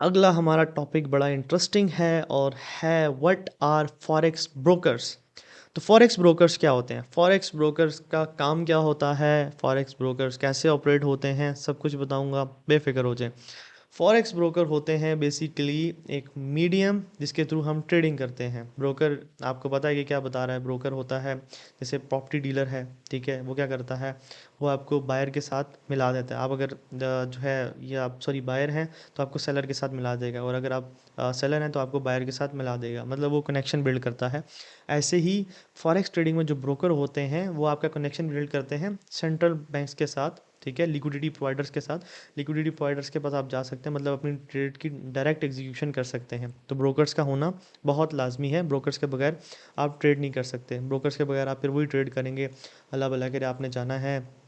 अगला हमारा टॉपिक बड़ा इंटरेस्टिंग है और है व्हाट आर फॉरेक्स ब्रोकर्स। तो फॉरेक्स ब्रोकर्स क्या होते हैं, फॉरेक्स ब्रोकर्स का काम क्या होता है, फॉरेक्स ब्रोकर्स कैसे ऑपरेट होते हैं, सब कुछ बताऊंगा, बेफिक्र हो जाए। फॉरेक्स ब्रोकर होते हैं बेसिकली एक मीडियम जिसके थ्रू हम ट्रेडिंग करते हैं। ब्रोकर आपको पता है कि क्या बता रहा है, ब्रोकर होता है जैसे प्रॉपर्टी डीलर है, ठीक है। वो क्या करता है, वो आपको बायर के साथ मिला देता है। आप अगर जो है ये आप सॉरी बायर हैं तो आपको सेलर के साथ मिला देगा, और अगर आप सेलर हैं तो आपको बायर के साथ मिला देगा, मतलब वो कनेक्शन बिल्ड करता है। ऐसे ही फॉरेक्स ट्रेडिंग में जो ब्रोकर होते हैं वो आपका कनेक्शन बिल्ड करते हैं सेंट्रल बैंक्स के साथ, ठीक है, लिक्विडिटी प्रोवाइडर्स के साथ। लिक्विडिटी प्रोवाइडर्स के पास आप जा सकते हैं, मतलब अपनी ट्रेड की डायरेक्ट एग्जीक्यूशन कर सकते हैं। तो ब्रोकर्स का होना बहुत लाजमी है, ब्रोकर्स के बगैर आप ट्रेड नहीं कर सकते। ब्रोकर्स के बगैर आप फिर वही ट्रेड करेंगे, अल्लाह भला करे आपने जाना है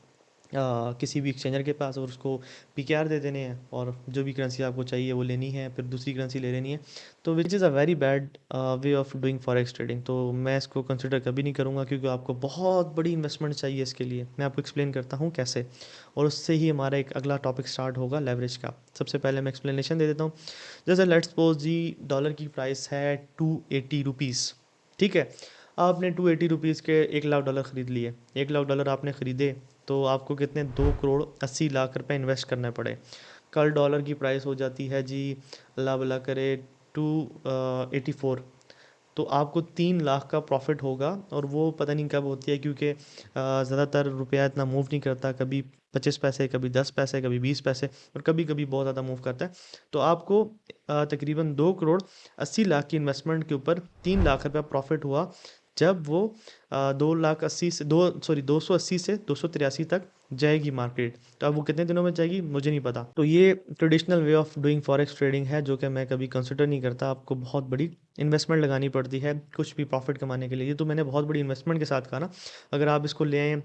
किसी भी एक्सचेंजर के पास और उसको पीकेआर दे देने हैं, और जो भी करेंसी आपको चाहिए वो लेनी है, फिर दूसरी करेंसी ले लेनी है। तो which is a very bad way of doing forex trading. तो मैं इसको कंसिडर कभी नहीं करूँगा, क्योंकि आपको बहुत बड़ी इन्वेस्टमेंट चाहिए इसके लिए। मैं आपको एक्सप्लेन करता हूँ कैसे, और उससे ही हमारा एक अगला टॉपिक स्टार्ट होगा लेवरेज का। सबसे पहले मैं एक्सप्लेनेशन दे देता हूँ। जैसे लेट्स सपोज जी डॉलर की प्राइस है 280 रुपीज़, ठीक है। आपने 280 रुपीज़ के 1 लाख डॉलर ख़रीद लिए, 1 लाख डॉलर आपने ख़रीदे, तो आपको कितने 2 करोड़ 80 लाख रुपए इन्वेस्ट करने पड़े। कल डॉलर की प्राइस हो जाती है जी, अल्लाह भला करे, 284, तो आपको 3 लाख का प्रॉफिट होगा। और वो पता नहीं कब होती है, क्योंकि ज़्यादातर रुपया इतना मूव नहीं करता, कभी 25 पैसे, कभी 10 पैसे, कभी 20 पैसे, और कभी कभी बहुत ज़्यादा मूव करता है। तो आपको तकरीबन 2 करोड़ 80 लाख की इन्वेस्टमेंट के ऊपर 3 लाख रुपया प्रॉफिट हुआ, जब वो 2 लाख 80 से 280 से 283 तक जाएगी मार्केट। तो अब वो कितने दिनों में जाएगी मुझे नहीं पता। तो ये traditional way of doing forex trading है, जो कि मैं कभी कंसिडर नहीं करता। आपको बहुत बड़ी इन्वेस्टमेंट लगानी पड़ती है कुछ भी प्रॉफिट कमाने के लिए। ये तो मैंने बहुत बड़ी इन्वेस्टमेंट के साथ कहा ना। अगर आप इसको ले आएँ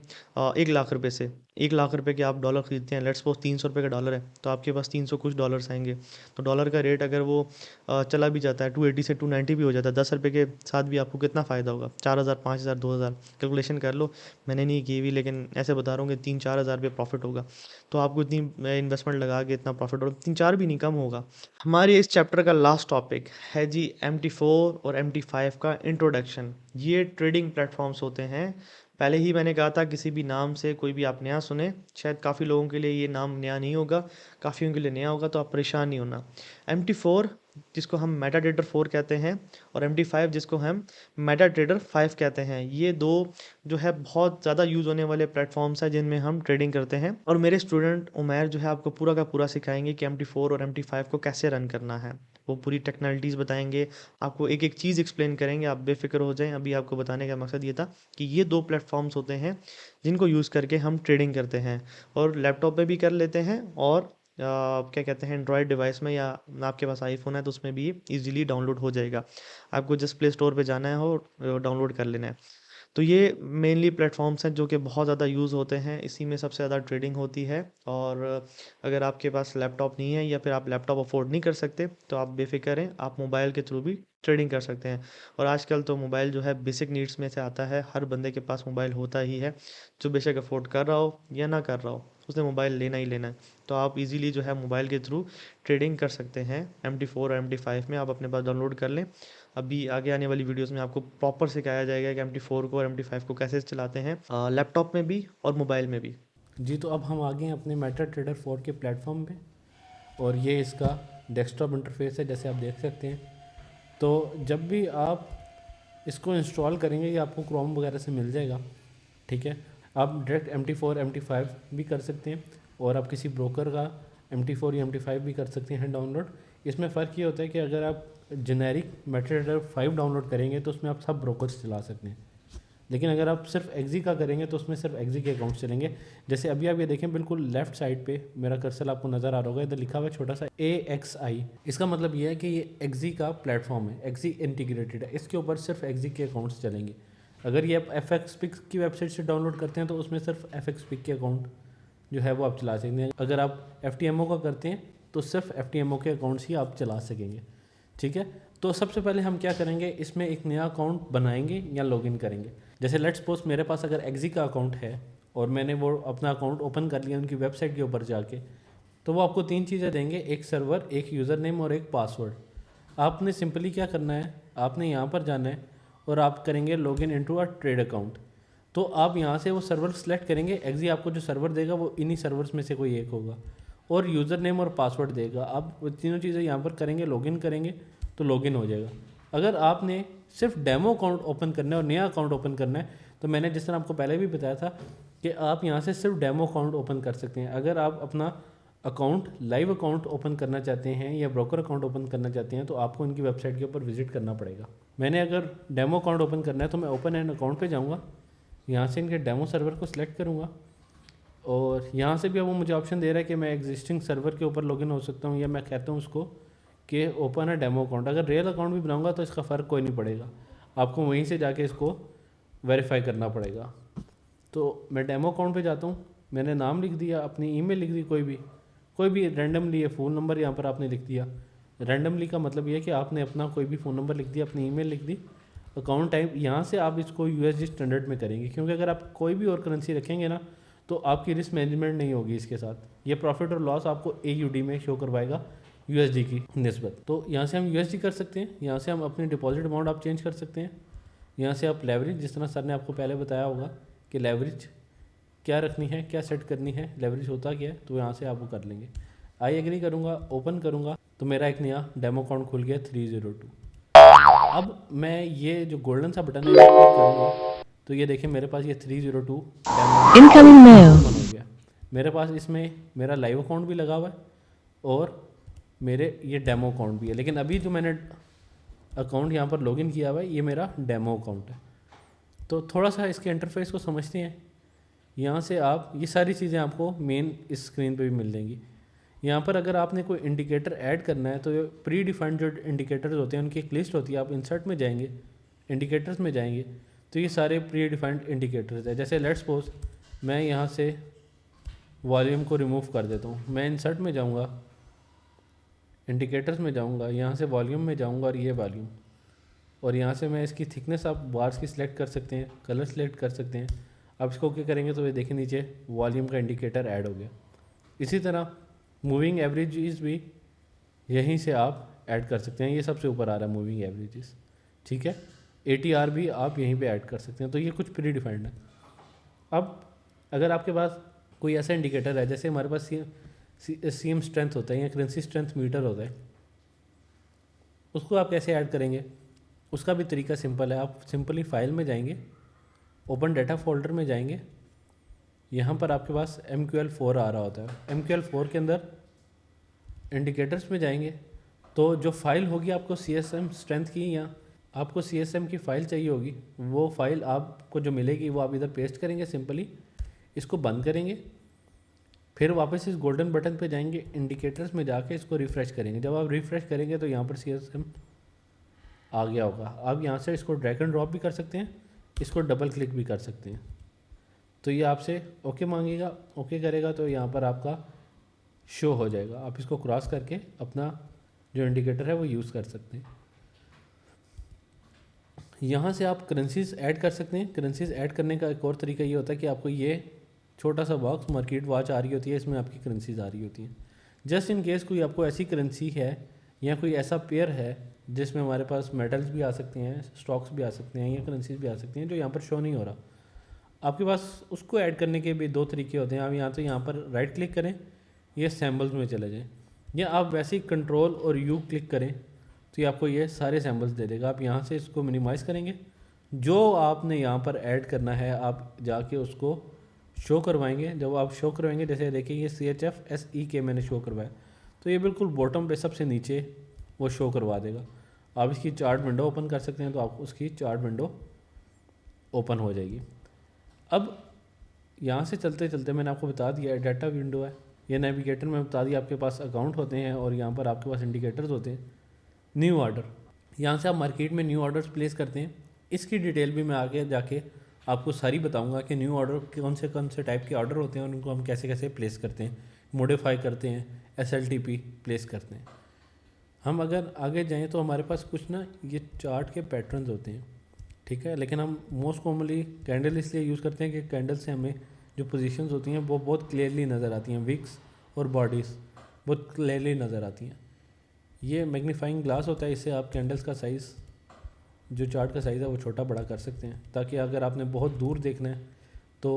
1 लाख रुपए से, 1 लाख रुपए के आप डॉलर खरीदते हैं, लेट्स सपोज 300 रुपये का डॉलर है, तो आपके पास 300 कुछ डॉलर्स आएंगे। तो डॉलर का रेट अगर वो चला भी जाता है 280 से 290 भी हो जाता है, 10 रुपये के साथ भी आपको कितना फ़ायदा होगा, 4 हज़ार, 5 हज़ार, 2 हज़ार, कैलकुलेशन कर लो। मैंने नहीं की हुई, लेकिन ऐसे बता रहा हूँ कि 3-4 हज़ार रुपये प्रॉफिट होगा। तो आपको इतनी इन्वेस्टमेंट लगा के इतना प्रॉफिट होगा, 3-4 भी नहीं, कम होगा। हमारे इस चैप्टर का लास्ट टॉपिक है जी MT4 और MT5 का इंट्रोडक्शन। ये ट्रेडिंग प्लेटफॉर्म्स होते हैं। पहले ही मैंने कहा था, किसी भी नाम से कोई भी आप नया सुने, शायद काफ़ी लोगों के लिए ये नाम नया नहीं होगा, काफ़ियों के लिए नया होगा, तो आप परेशान नहीं होना। MT4 जिसको हम मेटा ट्रेडर 4 कहते हैं, और MT5 जिसको हम मेटा ट्रेडर 5 कहते हैं, ये दो जो है बहुत ज़्यादा यूज़ होने वाले प्लेटफॉर्म्स हैं जिनमें हम ट्रेडिंग करते हैं। और मेरे स्टूडेंट उमैर जो है आपको पूरा का पूरा सिखाएंगे कि MT4 और MT5 को कैसे रन करना है। वो पूरी टेक्नोलॉजीज़ बताएंगे, आपको एक एक चीज़ एक्सप्लेन करेंगे, आप बेफिक्र हो जाएं। अभी आपको बताने का मकसद ये था कि ये दो प्लेटफॉर्म्स होते हैं जिनको यूज़ करके हम ट्रेडिंग करते हैं, और लैपटॉप पे भी कर लेते हैं, और क्या कहते हैं एंड्रॉयड डिवाइस में, या आपके पास आईफोन है तो उसमें भी इजीली डाउनलोड हो जाएगा। आपको जस्ट प्ले स्टोर पे जाना है और डाउनलोड कर लेना है। तो ये मेनली प्लेटफॉर्म्स हैं जो कि बहुत ज़्यादा यूज़ होते हैं, इसी में सबसे ज़्यादा ट्रेडिंग होती है। और अगर आपके पास लैपटॉप नहीं है, या फिर आप लैपटॉप अफोर्ड नहीं कर सकते, तो आप बेफिक्र रहें, आप मोबाइल के थ्रू भी ट्रेडिंग कर सकते हैं। और आजकल तो मोबाइल जो है बेसिक नीड्स में से आता है, हर बंदे के पास मोबाइल होता ही है। जो बेशक अफोर्ड कर रहा हो या ना कर रहा हो, उसने मोबाइल लेना ही लेना है। तो आप इजीली जो है मोबाइल के थ्रू ट्रेडिंग कर सकते हैं। MT4 और MT5 में आप अपने पास डाउनलोड कर लें। अभी आगे आने वाली वीडियोस में आपको प्रॉपर सिखाया जाएगा कि MT4 को और MT5 को कैसे चलाते हैं, लैपटॉप में भी और मोबाइल में भी। जी, तो अब हम आ गए हैं अपने मेटा ट्रेडर 4 के प्लेटफॉर्म पे, और ये इसका डेस्कटॉप इंटरफेस है, जैसे आप देख सकते हैं। तो जब भी आप इसको इंस्टॉल करेंगे, ये आपको क्रोम वगैरह से मिल जाएगा, ठीक है। आप डायरेक्ट MT4 MT5 भी कर सकते हैं, और आप किसी ब्रोकर का MT4 या MT5 भी कर सकते हैं डाउनलोड। इसमें फ़र्क ये होता है कि अगर आप जेनेरिक मेटा ट्रेडर 5 डाउनलोड करेंगे तो उसमें आप सब ब्रोकर्स चला सकते हैं, लेकिन अगर आप सिर्फ एक्जी का करेंगे तो उसमें सिर्फ एक्जी के अकाउंट चलेंगे। जैसे अभी आप ये देखें, बिल्कुल लेफ्ट साइड पे मेरा कर्सर आपको नज़र आ रहा होगा, इधर लिखा हुआ है छोटा सा AXI। इसका मतलब ये है कि ये एक्जी का प्लेटफॉर्म है, एक्जी इंटीग्रेटेड है, इसके ऊपर सिर्फ एक्जी के अकाउंट्स चलेंगे। अगर ये आप FXPIC की वेबसाइट से डाउनलोड करते हैं तो उसमें सिर्फ FXPIC के अकाउंट जो है वो आप चला सकते हैं। अगर आप FTMO का करते हैं तो सिर्फ FTMO के अकाउंट्स ही आप चला सकेंगे, ठीक है। तो सबसे पहले हम क्या करेंगे, इसमें एक नया अकाउंट बनाएंगे या लॉगिन करेंगे। जैसे लेट्स सपोज मेरे पास अगर एक्जी का अकाउंट है और मैंने वो अपना अकाउंट ओपन कर लिया उनकी वेबसाइट के ऊपर जाके, तो वो आपको 3 चीज़ें देंगे, एक सर्वर, एक यूज़र नेम और एक पासवर्ड। आपने सिंपली क्या करना है, आपने यहाँ पर जाना है और आप करेंगे login into a trade account. तो आप यहाँ से वो सर्वर सेलेक्ट करेंगे, एग्जी आपको जो सर्वर देगा वो इन्हीं सर्वर्स में से कोई एक होगा, और यूज़र नेम और पासवर्ड देगा। आप वो तीनों चीज़ें यहाँ पर करेंगे, लॉगिन करेंगे तो लॉगिन हो जाएगा। अगर आपने सिर्फ डेमो अकाउंट ओपन करना है और नया अकाउंट ओपन करना है, तो मैंने जिस तरह आपको पहले भी बताया था कि आप यहाँ से सिर्फ डेमो अकाउंट ओपन कर सकते हैं। अगर आप अपना अकाउंट, लाइव अकाउंट ओपन करना चाहते हैं या ब्रोकर अकाउंट ओपन करना चाहते हैं, तो आपको इनकी वेबसाइट के ऊपर विजिट करना पड़ेगा। मैंने अगर डेमो अकाउंट ओपन करना है तो मैं ओपन एन अकाउंट पे जाऊँगा, यहाँ से इनके डेमो सर्वर को सिलेक्ट करूँगा, और यहाँ से भी अब वो मुझे ऑप्शन दे रहा है कि मैं एग्जिस्टिंग सर्वर के ऊपर लॉगिन हो सकता हूँ, या मैं कहता हूँ उसको कि ओपन है डेमो अकाउंट। अगर रियल अकाउंट भी बनाऊँगा तो इसका फ़र्क कोई नहीं पड़ेगा, आपको वहीं से जाके इसको वेरीफाई करना पड़ेगा। तो मैं डेमो अकाउंट पे जाता हूँ, मैंने नाम लिख दिया, अपनी ईमेल लिख दी, कोई भी रैंडमली, फ़ोन नंबर यहाँ पर आपने लिख दिया। रैंडमली का मतलब ये है कि आपने अपना कोई भी फ़ोन नंबर लिख दिया, अपनी ईमेल लिख दी, अकाउंट टाइप यहाँ से आप इसको यूएसडी स्टैंडर्ड में करेंगे, क्योंकि अगर आप कोई भी और करेंसी रखेंगे ना तो आपकी रिस्क मैनेजमेंट नहीं होगी इसके साथ। ये प्रॉफिट और लॉस आपको AUD में शो करवाएगा USD की निस्बत। तो यहाँ से हम USD कर सकते हैं, यहाँ से हम अपनी डिपॉजिट अमाउंट आप चेंज कर सकते हैं, यहाँ से आप लेवरेज, जिस तरह सर ने आपको पहले बताया होगा कि लेवरेज क्या रखनी है, क्या सेट करनी है, लेवरेज होता क्या है, तो यहाँ से आप वो कर लेंगे। आई एग्री करूँगा, ओपन करूँगा, तो मेरा एक नया डेमो अकाउंट खुल गया 302। अब मैं ये जो गोल्डन सा बटन है क्लिक करूँगा, तो ये देखिए मेरे पास ये 302 डेमो Incoming mail. ओपन हो गया। मेरे पास इसमें मेरा लाइव अकाउंट भी लगा हुआ है और मेरे ये डेमो अकाउंट भी है, लेकिन अभी जो मैंने अकाउंट यहाँ पर लॉगिन किया हुआ है ये मेरा डेमो अकाउंट है। तो थोड़ा सा इसके इंटरफेस को समझते हैं। यहाँ से आप ये सारी चीज़ें आपको मेन इस स्क्रीन पे भी मिल जाएंगी। यहाँ पर अगर आपने कोई इंडिकेटर ऐड करना है तो ये प्री डिफाइंड जो इंडिकेटर्स होते हैं उनकी एक लिस्ट होती है, आप इंसर्ट में जाएंगे, इंडिकेटर्स में जाएंगे, तो ये सारे प्री डिफाइंड इंडिकेटर्स है। जैसे लेट्स सपोज मैं यहाँ से वॉल्यूम को रिमूव कर देता हूँ, मैं इंसर्ट में जाऊँगा, इंडिकेटर्स में जाऊँगा, यहाँ से वॉल्यूम में जाऊँगा और ये वॉल्यूम, और यहाँ से मैं इसकी थिकनेस आप बार्स की सिलेक्ट कर सकते हैं, कलर सेलेक्ट कर सकते हैं। आप इसको ओके करेंगे तो ये देखिए नीचे वॉल्यूम का इंडिकेटर ऐड हो गया। इसी तरह मूविंग एवरेजेस भी यहीं से आप ऐड कर सकते हैं, ये सबसे ऊपर आ रहा है मूविंग एवरेजेस, ठीक है। ATR भी आप यहीं पे ऐड कर सकते हैं, तो ये कुछ प्री डिफाइंड है। अब अगर आपके पास कोई ऐसा इंडिकेटर है, जैसे हमारे पास CM स्ट्रेंथ होता है या करेंसी स्ट्रेंथ मीटर होता है, उसको आप कैसे ऐड करेंगे, उसका भी तरीका सिंपल है। आप सिंपली फाइल में जाएंगे, ओपन डाटा फोल्डर में जाएंगे, यहाँ पर आपके पास MQL4 आ रहा होता है, MQL4 के अंदर इंडिकेटर्स में जाएंगे, तो जो फाइल होगी आपको CSM स्ट्रेंथ की, या आपको CSM की फ़ाइल चाहिए होगी, वो फाइल आपको जो मिलेगी वो आप इधर पेस्ट करेंगे, सिंपली इसको बंद करेंगे, फिर वापस इस गोल्डन बटन पे जाएंगे, इंडिकेटर्स में जाके इसको रिफ़्रेश करेंगे। जब आप रिफ़्रेश करेंगे तो यहाँ पर CSM आ गया होगा। आप यहाँ से इसको ड्रैग एंड ड्रॉप भी कर सकते हैं, इसको डबल क्लिक भी कर सकते हैं। तो ये आपसे ओके मांगेगा, ओके करेगा तो यहाँ पर आपका शो हो जाएगा। आप इसको क्रॉस करके अपना जो इंडिकेटर है वो यूज़ कर सकते हैं। यहाँ से आप करेंसीज ऐड कर सकते हैं। करेंसीज ऐड करने का एक और तरीका ये होता है कि आपको ये छोटा सा बॉक्स मार्केट वॉच आ रही होती है, इसमें आपकी करेंसीज आ रही होती हैं। जस्ट इन केस कोई आपको ऐसी करेंसी है या कोई ऐसा पेयर है जिसमें हमारे पास मेटल्स भी आ सकते हैं, स्टॉक्स भी आ सकते हैं या करेंसीज भी आ सकती हैं जो यहाँ पर शो नहीं हो रहा आपके पास, उसको ऐड करने के भी दो तरीके होते हैं। आप यहाँ पर राइट क्लिक करें, ये सैम्बल्स में चले जाएँ, या आप वैसे ही कंट्रोल और यू क्लिक करें तो ये आपको ये सारे सैम्बल्स दे देगा। आप यहाँ से इसको मिनिमाइज़ करेंगे, जो आपने यहाँ पर ऐड करना है आप जाके उसको शो करवाएंगे। जब आप शो करवाएंगे, जैसे देखिए ये CHFSEK मैंने शो करवाया, तो ये बिल्कुल बॉटम पे सबसे नीचे वो शो करवा देगा। आप इसकी चार्ट विंडो ओपन कर सकते हैं, तो आप उसकी चार्ट विंडो ओपन हो जाएगी। अब यहाँ से चलते चलते मैंने आपको बता दिया डाटा विंडो है, ये नेविगेटर में बता दिया आपके पास अकाउंट होते हैं और यहाँ पर आपके पास इंडिकेटर्स होते हैं। न्यू ऑर्डर, यहाँ से आप मार्केट में न्यू ऑर्डर्स प्लेस करते हैं। इसकी डिटेल भी मैं आगे जाके आपको सारी बताऊंगा कि न्यू ऑर्डर कौन से टाइप के ऑर्डर होते हैं और उनको हम कैसे कैसे प्लेस करते हैं, मॉडिफाई करते हैं, SLTP प्लेस करते हैं। हम अगर आगे जाएँ तो हमारे पास कुछ ना ये चार्ट के पैटर्न्स होते हैं, ठीक है, लेकिन हम मोस्ट कॉमनली कैंडल इसलिए यूज़ करते हैं कि कैंडल से हमें जो पोजीशंस होती हैं वो बहुत क्लियरली नज़र आती हैं, विक्स और बॉडीज़। बहुत क्लियरली नज़र आती हैं। ये मैग्नीफाइंग ग्लास होता है, इससे आप कैंडल्स का साइज़, जो चार्ट का साइज़ है वो छोटा बड़ा कर सकते हैं, ताकि अगर आपने बहुत दूर देखना है तो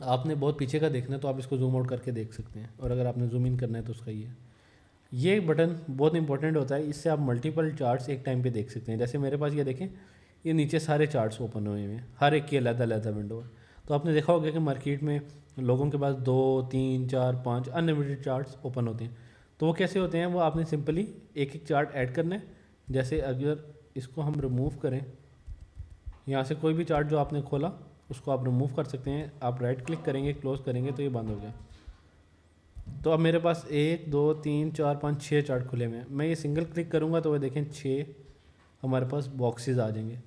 आपने बहुत पीछे का देखना है तो आप इसको जूम आउट करके देख सकते हैं, और अगर आपने जूम इन करना है तो उसका ये बटन बहुत इंपॉर्टेंट होता है। इससे आप मल्टीपल चार्ट्स एक टाइम पे देख सकते हैं। जैसे मेरे पास ये देखें, ये नीचे सारे चार्ट्स ओपन हुए हैं, हर एक की अलग-अलग विंडो है। तो आपने देखा होगा कि मार्केट में लोगों के पास 2, 3, 4, 5 अनलिमिटेड चार्ट्स ओपन होते हैं। तो वो कैसे होते हैं, वो आपने सिंपली एक एक चार्ट ऐड करना है। जैसे अगर इसको हम रिमूव करें, यहाँ से कोई भी चार्ट जो आपने खोला उसको आप रिमूव कर सकते हैं। आप राइट क्लिक करेंगे, क्लोज करेंगे तो ये बंद हो गया। तो अब मेरे पास 1, 2, 3, 4, 5, 6 चार्ट खुले हुए हैं। मैं ये सिंगल क्लिक करूँगा तो वो देखें 6 हमारे पास बॉक्सेस आ जाएंगे।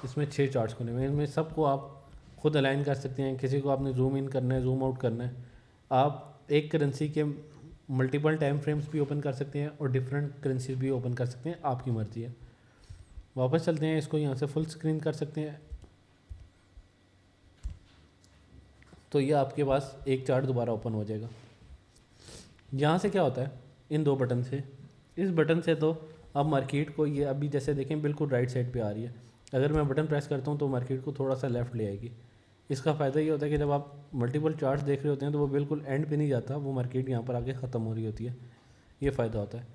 इसमें 6 चार्ट्स खुले हुए हैं। इनमें सबको आप खुद अलाइन कर सकते हैं। किसी को आपने जूम इन करना है, जूम आउट करना है। आप एक करेंसी के मल्टीपल टाइम फ्रेम्स भी ओपन कर सकते हैं और डिफरेंट करेंसीज भी ओपन कर सकते हैं, आपकी मर्ज़ी है। वापस चलते हैं, इसको यहाँ से फुल स्क्रीन कर सकते हैं। तो ये आपके पास एक चार्ट दोबारा ओपन हो जाएगा। यहाँ से क्या होता है, इन दो बटन से, इस बटन से तो आप मार्केट को, ये अभी जैसे देखें बिल्कुल राइट साइड पे आ रही है। अगर मैं बटन प्रेस करता हूँ तो मार्केट को थोड़ा सा लेफ़्ट ले आएगी। इसका फ़ायदा ये होता है कि जब आप मल्टीपल चार्ट्स देख रहे होते हैं तो वो बिल्कुल एंड पे नहीं जाता, वो मार्केट यहाँ पर आके ख़त्म हो रही होती है। ये फ़ायदा होता है।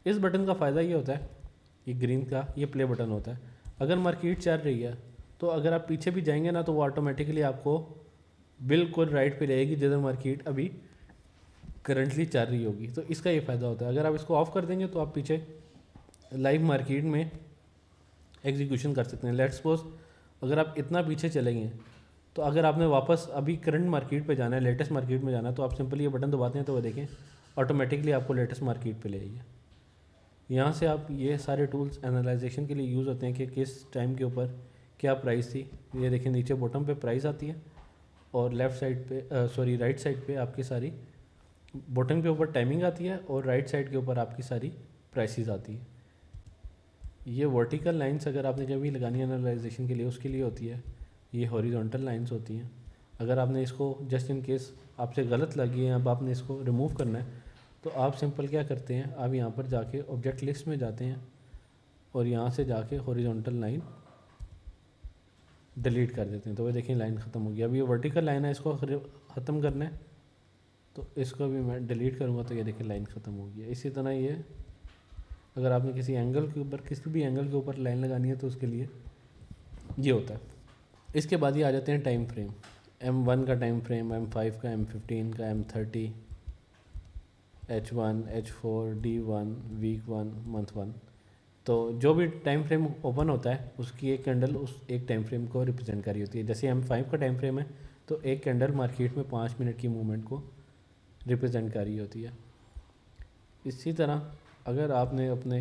इस बटन का फ़ायदा ये होता है, ये ग्रीन का ये प्ले बटन होता है। अगर मार्केट चल रही है तो अगर आप पीछे भी जाएंगे ना तो वो ऑटोमेटिकली आपको बिल्कुल राइट पे रहेगी जिधर मार्केट अभी करंटली चल रही होगी। तो इसका ये फ़ायदा होता है। अगर आप इसको ऑफ़ कर देंगे तो आप पीछे लाइव मार्केट में एग्जीक्यूशन कर सकते हैं। लेट्स सपोज अगर आप इतना पीछे चलेंगे तो अगर आपने वापस अभी करंट मार्केट पे जाना है, लेटेस्ट मार्केट में जाना है, तो आप सिंपली ये बटन दबाते हैं तो वो देखें ऑटोमेटिकली आपको लेटेस्ट मार्केट पे ले आइए। यहाँ से आप ये सारे टूल्स एनालाइजेशन के लिए यूज़ होते हैं कि किस टाइम के ऊपर क्या प्राइस थी। ये देखें नीचे बॉटम पे प्राइस आती है और लेफ़्ट साइड पे सॉरी राइट साइड पे आपकी सारी, बॉटम के ऊपर टाइमिंग आती है और राइट साइड के ऊपर आपकी सारी प्राइसेस आती है। ये वर्टिकल लाइंस अगर आपने कभी लगानी है एनालाइजेशन के लिए, उसके लिए होती है। ये हॉरिजॉन्टल लाइंस होती हैं। अगर आपने इसको जस्ट इन केस आपसे गलत लगी है, अब आपने इसको रिमूव करना है, तो आप सिंपल क्या करते हैं, आप यहाँ पर जाके ऑब्जेक्ट लिस्ट में जाते हैं और यहाँ से जाके हॉरिजॉन्टल लाइन डिलीट कर देते हैं। तो वो देखिए लाइन ख़त्म हो गई। अब ये वर्टिकल लाइन है, इसको ख़त्म करना है तो इसको भी मैं डिलीट करूँगा तो ये देखिए लाइन ख़त्म हो गई। इसी तरह ये अगर आपने किसी एंगल के ऊपर, किसी भी एंगल के ऊपर लाइन लगानी है तो उसके लिए ये होता है। इसके बाद ये आ जाते हैं टाइम फ्रेम। M1 का टाइम फ्रेम, M5 का, M15 का, M30, H1, H4, D1, week 1, month 1। तो जो भी टाइम फ्रेम ओपन होता है उसकी एक कैंडल उस एक टाइम फ्रेम को रिप्रेजेंट कर रही होती है। जैसे M5 का टाइम फ्रेम है तो एक कैंडल मार्केट में 5 मिनट की मूवमेंट को रिप्रेजेंट कर रही होती है। इसी तरह अगर आपने अपने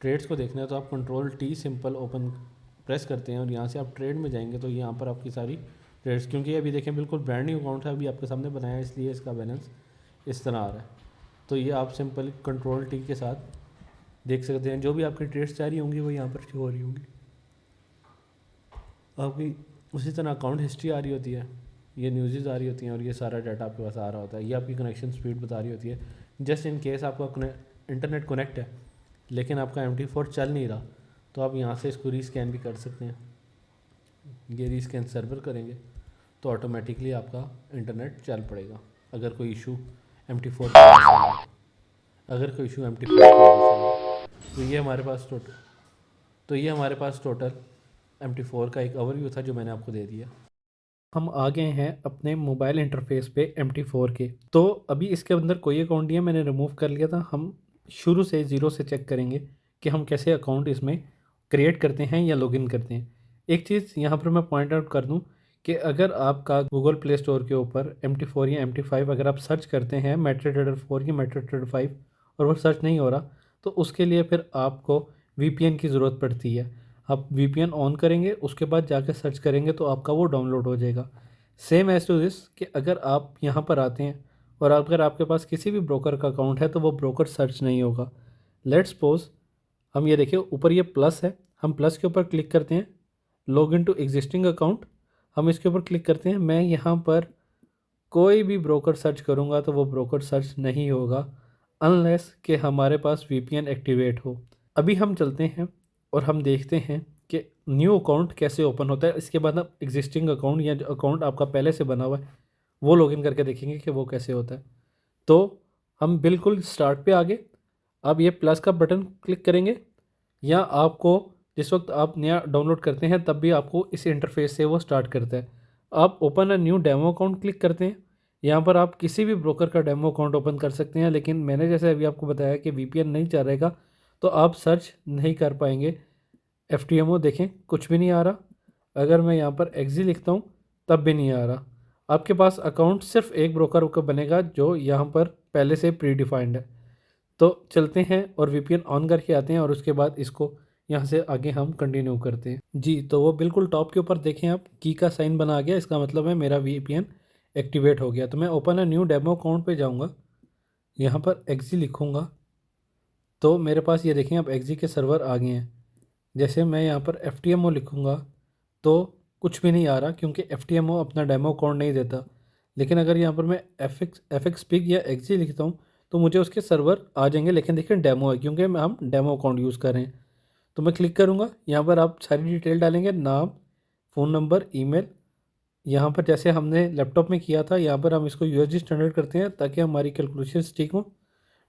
ट्रेड्स को देखना है तो आप Ctrl+T सिंपल ओपन प्रेस करते हैं और यहाँ से आप ट्रेड में जाएंगे तो यहाँ पर आपकी सारी ट्रेड्स, क्योंकि अभी देखें बिल्कुल ब्रांड न्यू अकाउंट है, अभी आपके सामने बनाया है, इसलिए इसका बैलेंस इस तरह आ रहा है। तो ये आप सिंपल Ctrl+T के साथ देख सकते हैं। जो भी आपकी ट्रेड्स जा रही होंगी वो यहाँ पर शो हो रही होंगी आपकी। उसी तरह अकाउंट हिस्ट्री आ रही होती है, ये न्यूज़ आ रही होती हैं और ये सारा डाटा आपके पास आ रहा होता है। ये आपकी कनेक्शन स्पीड बता रही होती है। जस्ट इन केस आपका इंटरनेट कनेक्ट है लेकिन आपका MT4 चल नहीं रहा तो आप यहाँ से इसको रीस्कैन भी कर सकते हैं। ये रीस्कैन सर्वर करेंगे तो ऑटोमेटिकली आपका इंटरनेट चल पड़ेगा। अगर कोई इशू MT4 की वजह से है, अगर कोई इशू MT4 की वजह से है, तो ये हमारे पास टोटल MT4 का एक ओवरव्यू था जो मैंने आपको दे दिया। हम आ गए हैं अपने मोबाइल इंटरफेस पे MT4 के। तो अभी इसके अंदर कोई अकाउंट नहीं है, मैंने रिमूव कर लिया था। हम शुरू से ज़ीरो से चेक करेंगे कि हम कैसे अकाउंट इसमें क्रिएट करते हैं या लॉगिन करते हैं। एक चीज़ यहाँ पर मैं पॉइंट आउट कर दूँ कि अगर आपका गूगल प्ले स्टोर के ऊपर MT4 या MT5 अगर आप सर्च करते हैं MetaTrader 4 या MetaTrader 5 और वो सर्च नहीं हो रहा तो उसके लिए फिर आपको VPN की ज़रूरत पड़ती है। आप VPN ऑन करेंगे, उसके बाद जाकर सर्च करेंगे तो आपका वो डाउनलोड हो जाएगा। सेम एज टू दिस कि अगर आप यहाँ पर आते हैं और अगर आपके पास किसी भी ब्रोकर का अकाउंट है तो वो ब्रोकर सर्च नहीं होगा। लेट्स सपोज हम ये देखिए ऊपर ये प्लस है, हम प्लस के ऊपर क्लिक करते हैं, log in to existing account, हम इसके ऊपर क्लिक करते हैं। मैं यहाँ पर कोई भी ब्रोकर सर्च करूँगा तो वो ब्रोकर सर्च नहीं होगा। अनलेस कि हमारे पास वीपीएन एक्टिवेट हो। अभी हम चलते हैं और हम देखते हैं कि न्यू अकाउंट कैसे ओपन होता है। इसके बाद हम एग्जिस्टिंग अकाउंट या जो अकाउंट आपका पहले से बना हुआ है वो लॉगिन करके देखेंगे कि वो कैसे होता है। तो हम बिल्कुल स्टार्ट पे आ गए। अब ये प्लस का बटन क्लिक करेंगे, या आपको जिस वक्त आप नया डाउनलोड करते हैं तब भी आपको इस इंटरफेस से वो स्टार्ट करता है। आप open a new demo account click करते हैं। यहाँ पर आप किसी भी ब्रोकर का डेमो अकाउंट ओपन कर सकते हैं, लेकिन मैंने जैसे अभी आपको बताया कि वीपीएन नहीं चल रहेगा तो आप सर्च नहीं कर पाएंगे। एफ देखें कुछ भी नहीं आ रहा। अगर मैं यहाँ पर एक्जी लिखता हूँ तब भी नहीं आ रहा। आपके पास अकाउंट सिर्फ एक ब्रोकर का बनेगा जो यहाँ पर पहले से प्री डिफाइंड है। तो चलते हैं और वीपीएन ऑन करके आते हैं और उसके बाद इसको यहाँ से आगे हम कंटिन्यू करते हैं। जी, तो वो बिल्कुल टॉप के ऊपर देखें आप की का साइन बना गया, इसका मतलब है मेरा वीपीएन एक्टिवेट हो गया। तो मैं open a new demo account पे जाऊँगा, यहाँ पर एक्जी लिखूँगा तो मेरे पास ये देखें अब एक्जी के सर्वर आ गए हैं। जैसे मैं यहाँ पर एफ लिखूँगा तो कुछ भी नहीं आ रहा, क्योंकि एफ अपना डेमो अकाउंट नहीं देता। लेकिन अगर यहाँ पर मैं एफ एक्स पिग या एक्जी लिखता हूँ तो मुझे उसके सर्वर आ जाएंगे, लेकिन देखिए डेमो है क्योंकि हम डेमो अकाउंट यूज़ कर रहे हैं। तो मैं क्लिक करूँगा, यहाँ पर आप सारी डिटेल डालेंगे, नाम, फ़ोन नंबर, ईमेल। यहाँ पर जैसे हमने लैपटॉप में किया था यहाँ पर हम इसको यूएसडी स्टैंडर्ड करते हैं ताकि हमारी कैलकुलेशन ठीक हो।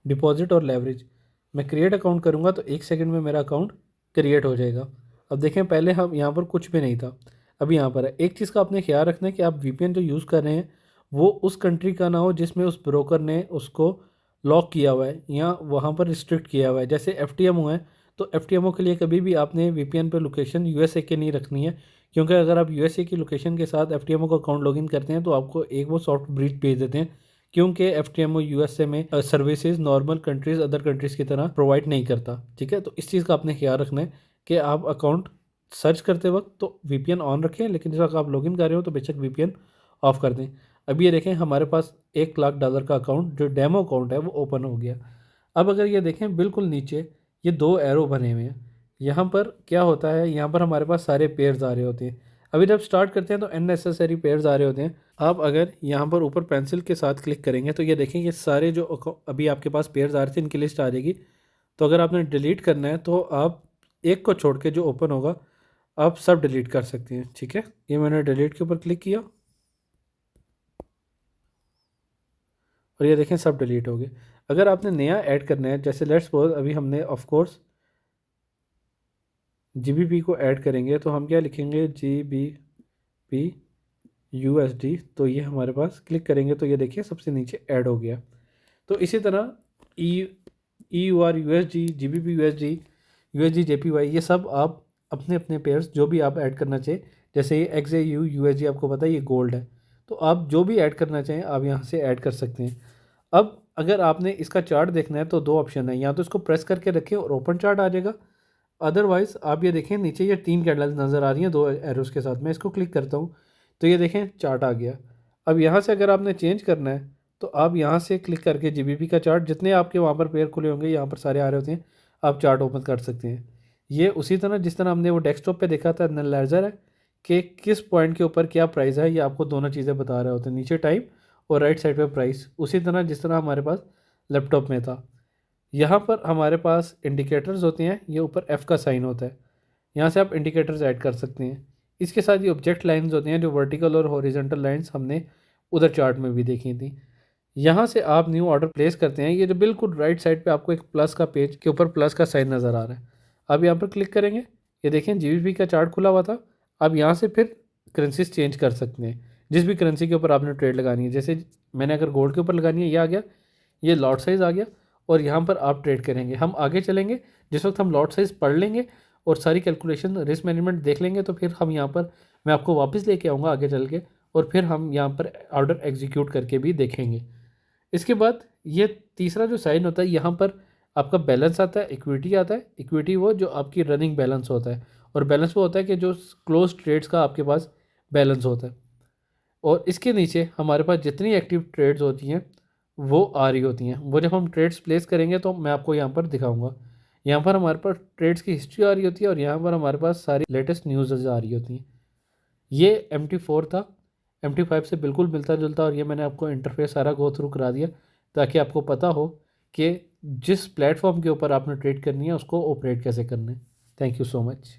डिपॉजिट और लेवरेज मैं क्रिएट अकाउंट करूँगा तो 1 सेकंड में मेरा अकाउंट क्रिएट हो जाएगा। अब देखें पहले हम यहाँ पर कुछ भी नहीं था, अभी यहाँ पर है। एक चीज़ का आपने ख्याल रखना है कि आप वीपीएन जो यूज़ कर रहे हैं वो उस कंट्री का ना हो जिसमें उस ब्रोकर ने उसको लॉक किया हुआ है या वहाँ पर रिस्ट्रिक्ट किया हुआ है। जैसे एफ है तो एफ के लिए कभी भी आपने वीपीएन पर लोकेशन यूएसए की नहीं रखनी है, क्योंकि अगर आप यूएसए की लोकेशन के साथ एफ का अकाउंट लॉगिन करते हैं तो आपको एक वो सॉफ्ट ब्रीच भेज देते हैं, क्योंकि एफ यूएसए में services normal countries other countries की तरह प्रोवाइड नहीं करता। ठीक है, तो इस चीज़ का आपने ख्याल रखना है कि आप अकाउंट सर्च करते वक्त तो वीपीएन ऑन रखें, लेकिन जब आप लॉगिन कर रहे हो तो बेशक वीपीएन ऑफ कर दें। अभी ये देखें हमारे पास $1 लाख का अकाउंट जो डेमो अकाउंट है वो ओपन हो गया। अब अगर ये देखें बिल्कुल नीचे ये 2 एरो बने हुए हैं, यहाँ पर क्या होता है, यहाँ पर हमारे पास सारे पेयर्स आ रहे होते हैं। अभी जब स्टार्ट करते हैं तो अननेसेसरी पेयर्स आ रहे होते हैं। आप अगर यहाँ पर ऊपर पेंसिल के साथ क्लिक करेंगे तो ये देखें ये सारे जो अभी आपके पास पेयर्स आ रहे थे इनकी लिस्ट आ जाएगी। तो अगर आपने डिलीट करना है तो आप एक को छोड़ के जो ओपन होगा आप सब डिलीट कर सकते हैं। ठीक है, ये मैंने डिलीट के ऊपर क्लिक किया और ये देखें सब डिलीट हो गए। अगर आपने नया ऐड करना है, जैसे लेट्स सपोज अभी हमने ऑफ कोर्स GBP को ऐड करेंगे तो हम क्या लिखेंगे, GBP USD। तो ये हमारे पास क्लिक करेंगे तो ये देखिए सबसे नीचे ऐड हो गया। तो इसी तरह EUR USD, GBP USD, USD JPY, ये सब आप अपने अपने पेयर्स जो भी आप ऐड करना चाहिए, जैसे ये XAU USD आपको पता है ये गोल्ड है, तो आप जो भी ऐड करना चाहें आप यहाँ से ऐड कर सकते हैं। अब अगर आपने इसका चार्ट देखना है तो 2 ऑप्शन है, या तो इसको प्रेस करके रखें और ओपन चार्ट आ जाएगा, अदरवाइज़ आप ये देखें नीचे ये 3 कैंडल्स नज़र आ रही हैं 2 एरोज़ के साथ। मैं इसको क्लिक करता हूँ तो ये देखें चार्ट आ गया। अब यहाँ से अगर आपने चेंज करना है तो आप यहाँ से क्लिक करके GBP का चार्ट जितने आपके वहाँ पर पेयर खुले होंगे यहाँ पर सारे आ रहे होते हैं, आप चार्ट ओपन कर सकते हैं। ये उसी तरह जिस तरह हमने वो डेस्कटॉप पे देखा था एनालाइजर है कि किस पॉइंट के ऊपर क्या प्राइस है, ये आपको दोनों चीज़ें बता रहे होते हैं, नीचे टाइम और राइट साइड पे प्राइस, उसी तरह जिस तरह हमारे पास लैपटॉप में था। यहाँ पर हमारे पास इंडिकेटर्स होते हैं, ये ऊपर F का साइन होता है, यहाँ से आप इंडिकेटर्स ऐड कर सकते हैं। इसके साथ ये ऑब्जेक्ट लाइंस होती हैं जो वर्टिकल और हॉरिजॉन्टल लाइंस हमने उधर चार्ट में भी देखी थी। यहाँ से आप न्यू ऑर्डर प्लेस करते हैं, ये जो बिल्कुल राइट साइड पे आपको एक प्लस का पेज के ऊपर प्लस का साइन नज़र आ रहा है, अब यहाँ पर क्लिक करेंगे, ये देखें GBP का चार्ट खुला हुआ था। अब यहाँ से फिर करेंसीज चेंज कर सकते हैं जिस भी करेंसी के ऊपर आपने ट्रेड लगानी है। जैसे मैंने अगर गोल्ड के ऊपर लगानी है, ये आ गया, ये लॉट साइज़ आ गया और यहाँ पर आप ट्रेड करेंगे। हम आगे चलेंगे, जिस वक्त हम लॉट साइज़ पढ़ लेंगे और सारी कैलकुलेशन रिस्क मैनेजमेंट देख लेंगे तो फिर हम यहाँ पर मैं आपको वापस लेके आऊँगा आगे चल के, और फिर हम यहाँ पर ऑर्डर एग्जीक्यूट करके भी देखेंगे। इसके बाद ये तीसरा जो साइन होता है यहाँ पर आपका बैलेंस आता है, इक्विटी आता है। इक्विटी वो जो आपकी रनिंग बैलेंस होता है, और बैलेंस वो होता है कि जो क्लोज ट्रेड्स का आपके पास बैलेंस होता है। और इसके नीचे हमारे पास जितनी एक्टिव ट्रेड्स होती हैं वो आ रही होती हैं, वो जब हम ट्रेड्स प्लेस करेंगे तो मैं आपको यहाँ पर दिखाऊंगा। यहाँ पर हमारे पास ट्रेड्स की हिस्ट्री आ रही होती है और यहाँ पर हमारे पास सारी लेटेस्ट न्यूज़ आ रही होती हैं। ये MT4 था, MT5 से बिल्कुल मिलता जुलता, और ये मैंने आपको इंटरफेस सारा गो थ्रू करा दिया ताकि आपको पता हो कि जिस प्लेटफॉर्म के ऊपर आपने ट्रेड करनी है उसको ऑपरेट कैसे करना है। Thank you so much.